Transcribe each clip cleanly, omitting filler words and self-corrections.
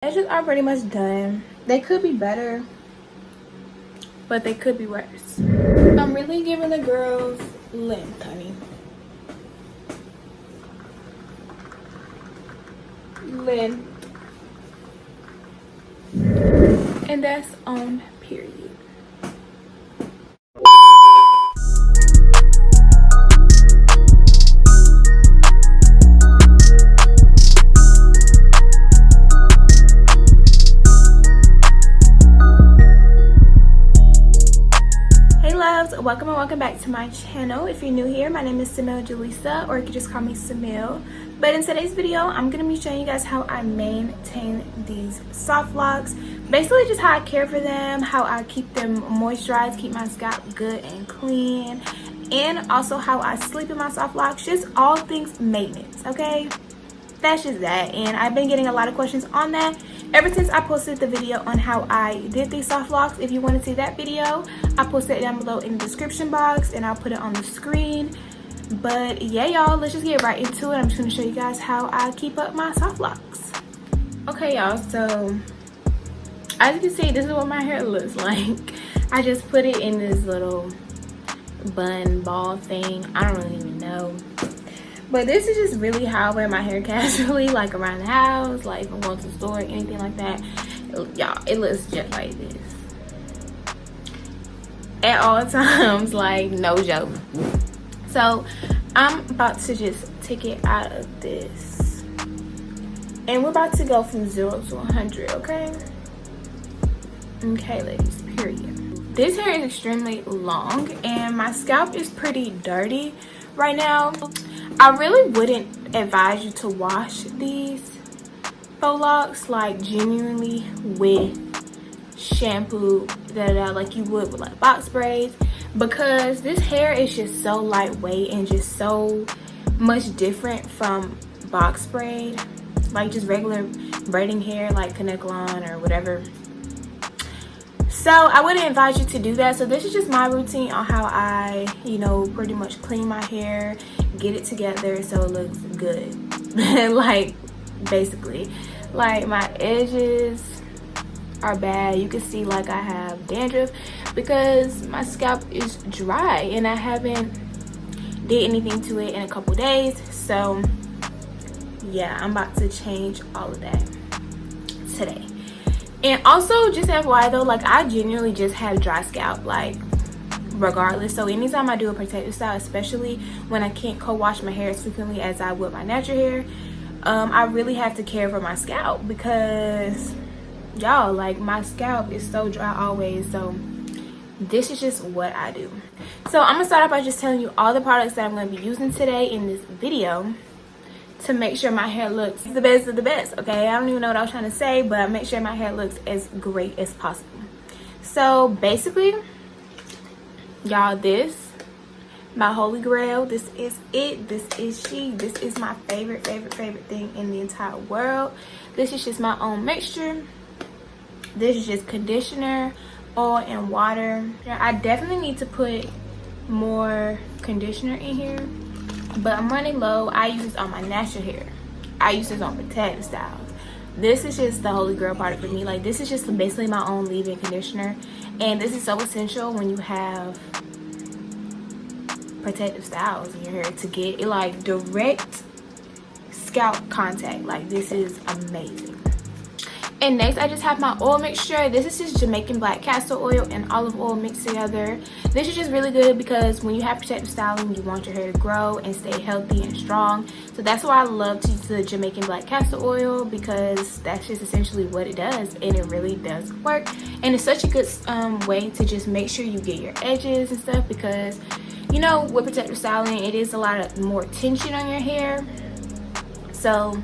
Edges are pretty much done. They could be better, but they could be worse. I'm really giving the girls length, honey. Length. And that's on period. Welcome and welcome back to my channel. If you're new here, my name is Samiljulissa, or you can just call me Samil. But in today's video, I'm going to be showing you guys how I maintain these soft locks. Basically just how I care for them, how I keep them moisturized, keep my scalp good and clean, and also how I sleep in my soft locks. Just all things maintenance, okay? That's just that. And I've been getting a lot of questions on that ever since I posted the video on how I did these soft locks. If you want to see that video, I posted it down below in the description box and I'll put it on the screen. But yeah, y'all, let's just get right into it. I'm just going to show you guys how I keep up my soft locks. Okay, y'all, so as you can see, this is what my hair looks like. I just put it in this little bun ball thing. I don't really even know. But this is just really how I wear my hair casually, like around the house, like if I'm going to the store, anything like that. Y'all, it looks just like this. At all times, like no joke. So I'm about to just take it out of this. And we're about to go from 0 to 100, okay? Okay, ladies, period. This hair is extremely long and my scalp is pretty dirty right now. I really wouldn't advise you to wash these faux locks like genuinely with shampoo like you would with like box braids, because this hair is just so lightweight and just so much different from box braid, like just regular braiding hair like connect line or whatever. So I wouldn't advise you to do that. So this is just my routine on how I, pretty much clean my hair, get it together so it looks good. Like, basically. Like, my edges are bad. You can see, like, I have dandruff because my scalp is dry and I haven't did anything to it in a couple days. So, yeah, I'm about to change all of that today. And also, just FYI though, like I genuinely just have dry scalp, like regardless. So anytime I do a protective style, especially when I can't co-wash my hair as frequently as I would my natural hair, I really have to care for my scalp because y'all, like my scalp is so dry always. So this is just what I do. So I'm gonna start off by just telling you all the products that I'm going to be using today in this video to make sure my hair looks the best of the best, okay? I don't even know what I was trying to say, but make sure my hair looks as great as possible. So basically, y'all, this, my holy grail, this is it, this is she, this is my favorite thing in the entire world. This is just my own mixture. This is just conditioner, oil, and water. I definitely need to put more conditioner in here, but I'm running low. I use this on my natural hair. I use this on protective styles. This is just the holy grail product for me. Like, this is just basically my own leave-in conditioner, and this is so essential when you have protective styles in your hair to get it like direct scalp contact. Like, this is amazing. And next, I just have my oil mixture. This is just Jamaican black castor oil and olive oil mixed together. This is just really good because when you have protective styling, you want your hair to grow and stay healthy and strong. So that's why I love to use the Jamaican black castor oil, because that's just essentially what it does, and it really does work. And it's such a good way to just make sure you get your edges and stuff, because with protective styling, it is a lot more tension on your hair. So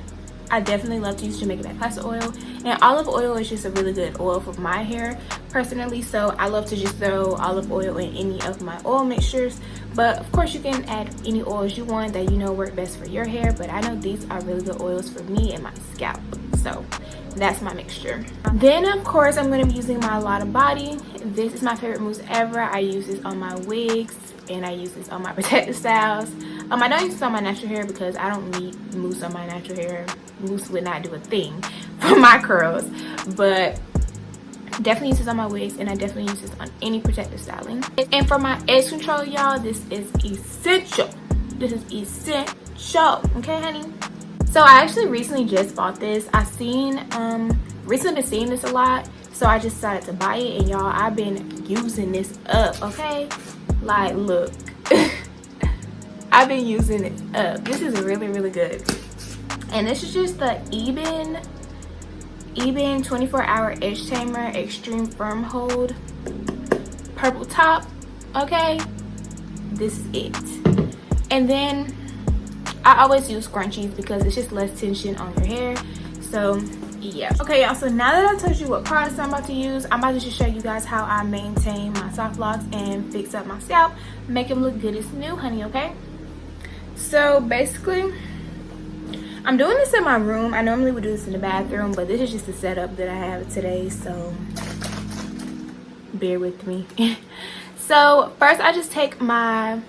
I definitely love to use Jamaican black castor oil, and olive oil is just a really good oil for my hair personally. So I love to just throw olive oil in any of my oil mixtures, but of course you can add any oils you want that work best for your hair. But I know these are really good oils for me and my scalp, so that's my mixture. Then of course I'm going to be using my Lotta Body. This is my favorite mousse ever. I use this on my wigs and I use this on my protective styles. I don't use this on my natural hair because I don't need mousse on my natural hair. Mousse would not do a thing for my curls, but definitely use this on my wigs, and I definitely use this on any protective styling. And for my edge control, y'all, this is essential. This is essential, okay, honey? So I actually recently just bought this. I recently been seeing this a lot, so I just decided to buy it, and y'all, I've been using this up, okay? Like, look. I've been using it up. This is really, really good. And this is just the Eben 24-hour edge tamer extreme firm hold purple top, okay? This is it. And then I always use scrunchies because it's just less tension on your hair. So yeah, okay, y'all, so now that I told you what products I'm about to use, I'm about to just show you guys how I maintain my soft locks and fix up my scalp, make them look good as new, honey. Okay, so basically I'm doing this in my room. I normally would do this in the bathroom, but this is just the setup that I have today, so bear with me. So first I just take my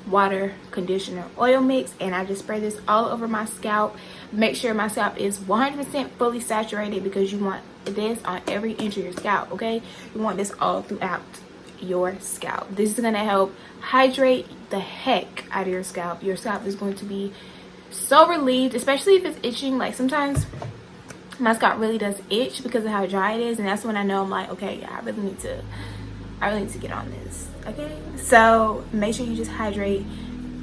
water, conditioner, oil mix, and I just spray this all over my scalp. Make sure my scalp is 100% fully saturated because you want this on every inch of your scalp, okay? You want this all throughout your scalp. This is going to help hydrate the heck out of your scalp. Your scalp is going to be so relieved, especially if it's itching. Like, sometimes my scalp really does itch because of how dry it is, and that's when I know I'm like, okay, yeah, I really need to get on this, okay? So make sure you just hydrate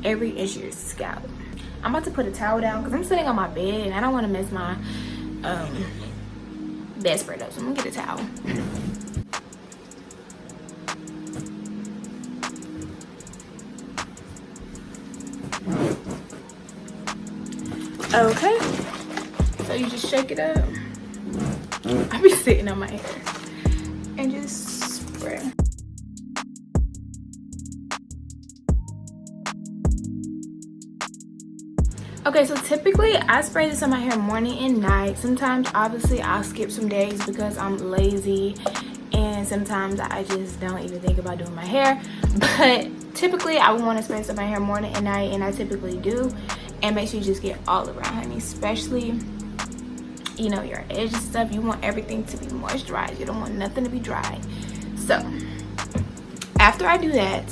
every inch of your scalp. I'm about to put a towel down because I'm sitting on my bed and I don't want to mess my bedspread up, so I'm gonna get a towel. Okay, so you just shake it up. I be sitting on my hair and just spray. Okay, so typically I spray this on my hair morning and night. Sometimes obviously I'll skip some days because I'm lazy, and sometimes I just don't even think about doing my hair. But typically I want to spray this on my hair morning and night, and I typically do. And make sure you just get all around, honey, especially, you know, your edges and stuff. You want everything to be moisturized. You don't want nothing to be dry. So after I do that,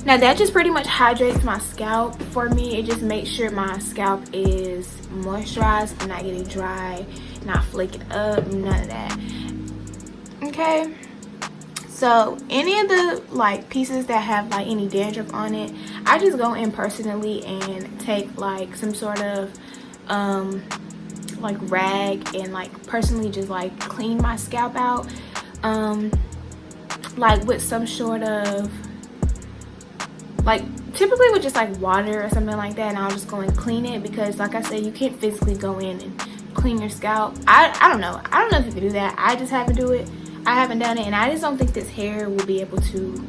now that just pretty much hydrates my scalp for me. It just makes sure my scalp is moisturized and not getting dry, not flaking up, none of that. Okay, so any of the like pieces that have like any dandruff on it, I just go in personally and take like some sort of like rag and like personally just like clean my scalp out, like with some sort of, like typically with just like water or something like that, and I'll just go and clean it because like I said, you can't physically go in and clean your scalp. I don't know if you can do that. I just haven't done it, and I just don't think this hair will be able to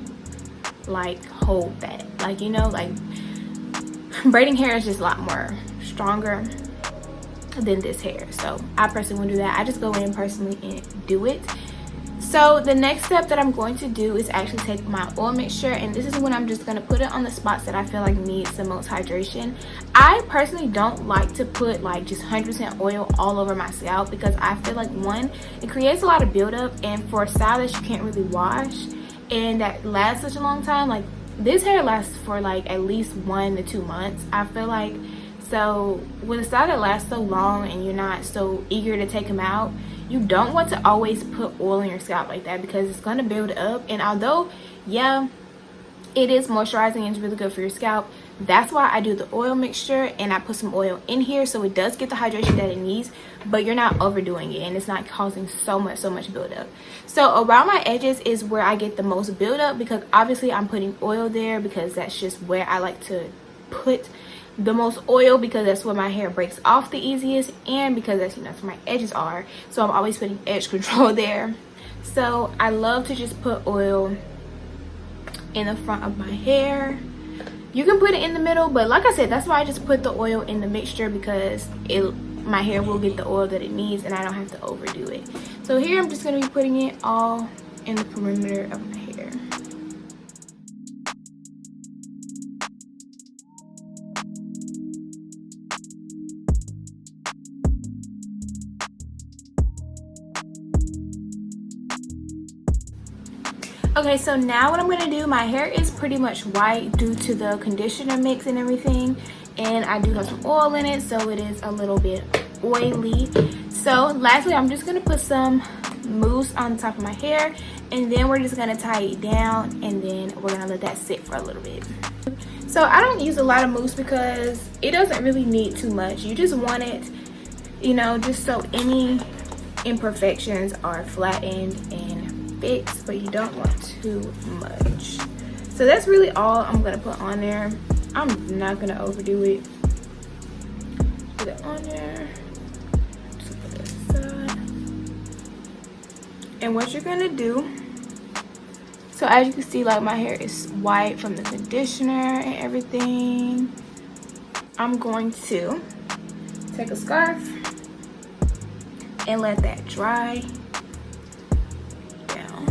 like hold that. Like, you know, like braiding hair is just a lot more stronger than this hair, so I personally won't do that. I just go in personally and do it. So the next step that I'm going to do is actually take my oil mixture, and this is when I'm just going to put it on the spots that I feel like needs the most hydration. I personally don't like to put like just 100% oil all over my scalp because I feel like, one, it creates a lot of buildup, and for a style that you can't really wash and that lasts such a long time, like this hair lasts for like at least 1 to 2 months, I feel like. So with a style that lasts so long and you're not so eager to take them out, you don't want to always put oil on your scalp like that because it's going to build up. And although, yeah, it is moisturizing and it's really good for your scalp, that's why I do the oil mixture and I put some oil in here so it does get the hydration that it needs, but you're not overdoing it and it's not causing so much buildup. So around my edges is where I get the most buildup because obviously I'm putting oil there because that's just where I like to put the most oil because that's where my hair breaks off the easiest, and because that's, you know, that's where my edges are, so I'm always putting edge control there. So I love to just put oil in the front of my hair. You can put it in the middle, but like I said, that's why I just put the oil in the mixture because my hair will get the oil that it needs and I don't have to overdo it. So here I'm just going to be putting it all in the perimeter of my hair. Okay, so now what I'm gonna do, my hair is pretty much white due to the conditioner mix and everything, and I do have some oil in it, so it is a little bit oily. So lastly, I'm just gonna put some mousse on top of my hair, and then we're just gonna tie it down, and then we're gonna let that sit for a little bit. So I don't use a lot of mousse because it doesn't really need too much. You just want it, you know, just so any imperfections are flattened and fixed, but you don't want too much. So that's really all I'm gonna put on there. I'm not gonna overdo it. Put it on there. Just put it aside. And what you're gonna do, so as you can see, like my hair is white from the conditioner and everything. I'm going to take a scarf and let that dry down.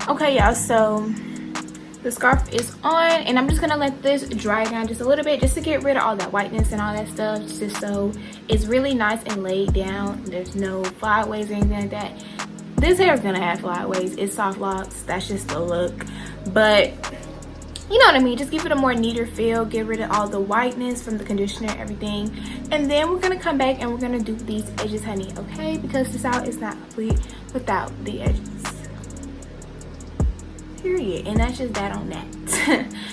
Okay, y'all, so the scarf is on, and I'm just gonna let this dry down just a little bit, just to get rid of all that whiteness and all that stuff, just so it's really nice and laid down. There's no flyaways or anything like that. This hair is gonna have flyaways. It's soft locks, that's just the look, but you know what I mean, just give it a more neater feel, get rid of all the whiteness from the conditioner and everything. And then we're gonna come back and we're gonna do these edges, honey, okay? Because this out is not complete without the edges, period. And that's just that on that.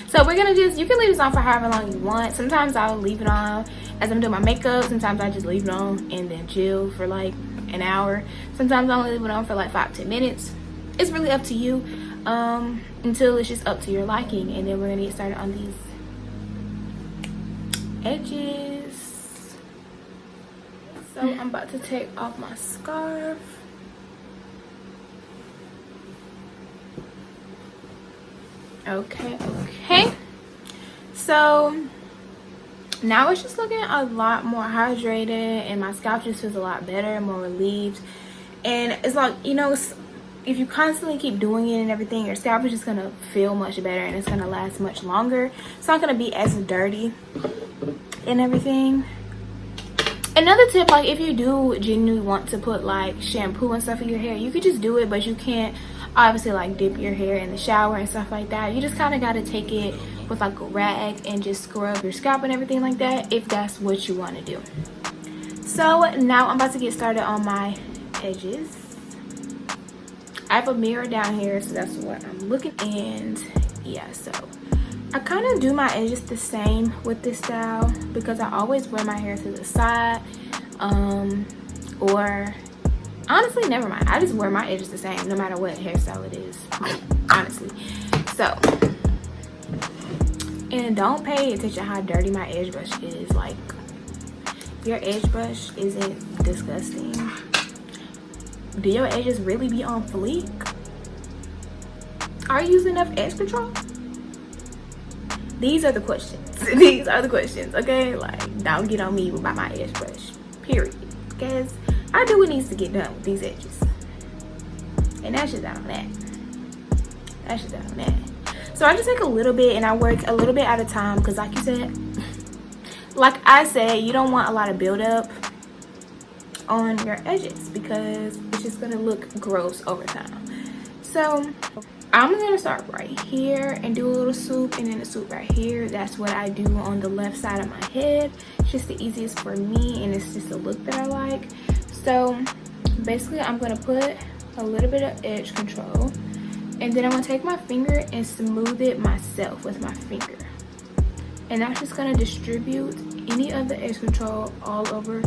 So we're gonna just, you can leave this on for however long you want. Sometimes I'll leave it on as I'm doing my makeup. Sometimes I just leave it on and then chill for like an hour. Sometimes I only leave it on for like 5-10 minutes. It's really up to you, until it's just up to your liking. And then we're gonna get started on these edges. So I'm about to take off my scarf. Okay. So now it's just looking a lot more hydrated, and my scalp just feels a lot better, more relieved. And it's like, you know, if you constantly keep doing it and everything, your scalp is just gonna feel much better, and it's gonna last much longer. It's not gonna be as dirty and everything. Another tip, like if you do genuinely want to put like shampoo and stuff in your hair, you could just do it, but you can't obviously like dip your hair in the shower and stuff like that. You just kind of got to take it with like a rag and just scrub your scalp and everything like that, if that's what you want to do. So now I'm about to get started on my edges. I have a mirror down here, so that's what I'm looking. And yeah, so I kind of do my edges the same with this style because I always wear my hair to the side, or honestly, never mind, I just wear my edges the same no matter what hairstyle it is, honestly. So, and don't pay attention how dirty my edge brush is. Like, your edge brush isn't disgusting. Do your edges really be on fleek? Are you using enough edge control? These are the questions. These are the questions, okay? Like, don't get on me about my edge brush, period. Because I do what needs to get done with these edges. And that's just that on that. That's just that on that. So I just take a little bit and I work a little bit at a time, because like you said, like I said, you don't want a lot of buildup on your edges because it's just gonna look gross over time. So I'm gonna start right here and do a little swoop, and then a swoop right here. That's what I do on the left side of my head. It's just the easiest for me, and it's just a look that I like. So basically I'm gonna put a little bit of edge control, and then I'm gonna take my finger and smooth it myself with my finger, and I'm just gonna distribute any of the edge control all over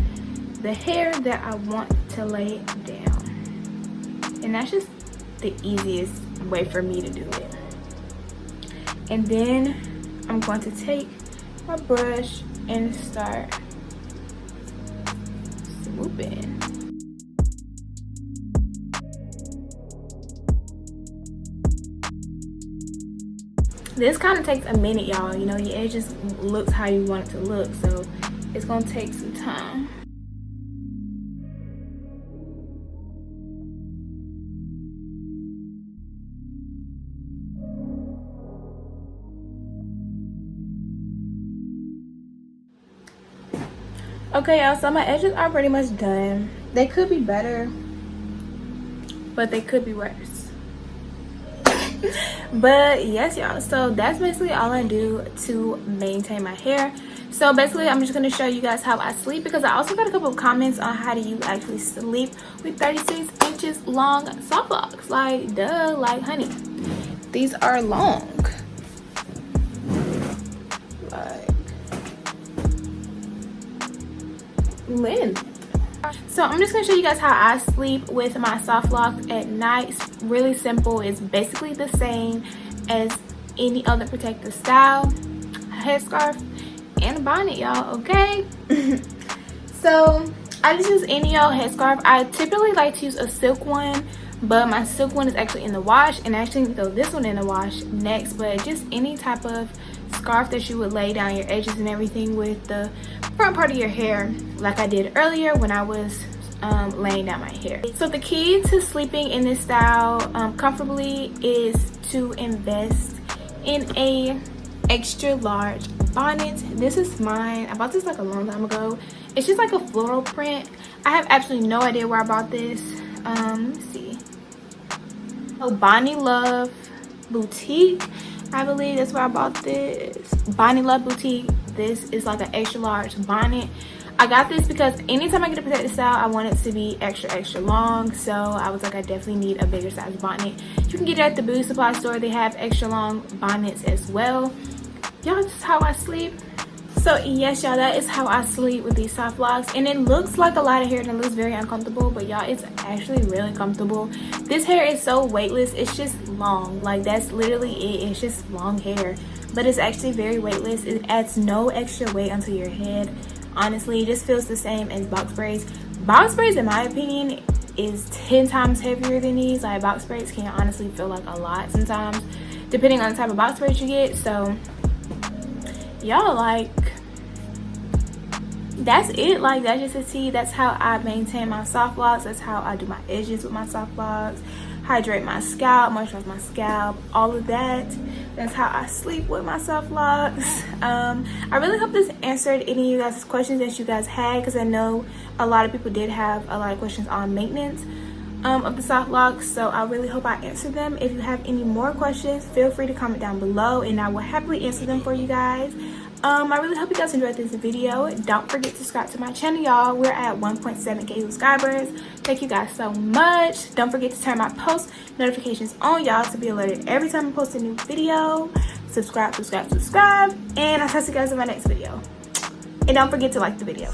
the hair that I want to lay down. And that's just the easiest way for me to do it. And then I'm going to take my brush and start swooping. This kind of takes a minute, y'all. You know, your edge just looks how you want it to look, so it's gonna take some time. Okay, y'all, so my edges are pretty much done. They could be better, but they could be worse. But yes, y'all, so that's basically all I do to maintain my hair. So basically, I'm just going to show you guys how I sleep, because I also got a couple of comments on how do you actually sleep with 36 inches long soft locks. Like, duh, like, honey, these are long. Like, length. So I'm just going to show you guys how I sleep with my soft locks at night. It's really simple. It's basically the same as any other protective style. A headscarf and a bonnet, y'all, okay? So I just use any old headscarf. I typically like to use a silk one, but my silk one is actually in the wash, and I actually need to throw this one in the wash next. But just any type of scarf that you would lay down your edges and everything with the front part of your hair, like I did earlier when I was laying down my hair. So the key to sleeping in this style comfortably is to invest in a extra large bonnet. This is mine. I bought this like a long time ago. It's just like a floral print. I have absolutely no idea where I bought this. Let me see. Oh, Bonnie Love Boutique, I believe that's where I bought this. Bonnie Love Boutique. This is like an extra large bonnet. I got this because anytime I get a protective style, I want it to be extra long. So I was like, I definitely need a bigger size bonnet. You can get it at the beauty supply store. They have extra long bonnets as well. Y'all, this is how I sleep. So yes, y'all, that is how I sleep with these soft locks. And it looks like a lot of hair and it looks very uncomfortable, but y'all, it's actually really comfortable. This hair is so weightless. It's just long. Like, that's literally it. It's just long hair, but it's actually very weightless. It adds no extra weight onto your head. Honestly, it just feels the same as box braids. Box braids, in my opinion, is 10 times heavier than these. Like, box braids can honestly feel like a lot sometimes, depending on the type of box braids you get. So y'all, like, that's it. Like, that's just a tea. That's how I maintain my soft locks. That's how I do my edges with my soft locks, hydrate my scalp, moisturize my scalp, all of that. That's how I sleep with my soft locks. I really hope this answered any of you guys' questions that you guys had, because I know a lot of people did have a lot of questions on maintenance of the soft locks. So I really hope I answered them. If you have any more questions, feel free to comment down below and I will happily answer them for you guys. I really hope you guys enjoyed this video. Don't forget to subscribe to my channel, y'all. We're at 1.7K subscribers. Thank you guys so much. Don't forget to turn my post notifications on, y'all, to be alerted every time I post a new video. Subscribe. And I'll talk to you guys in my next video. And don't forget to like the video.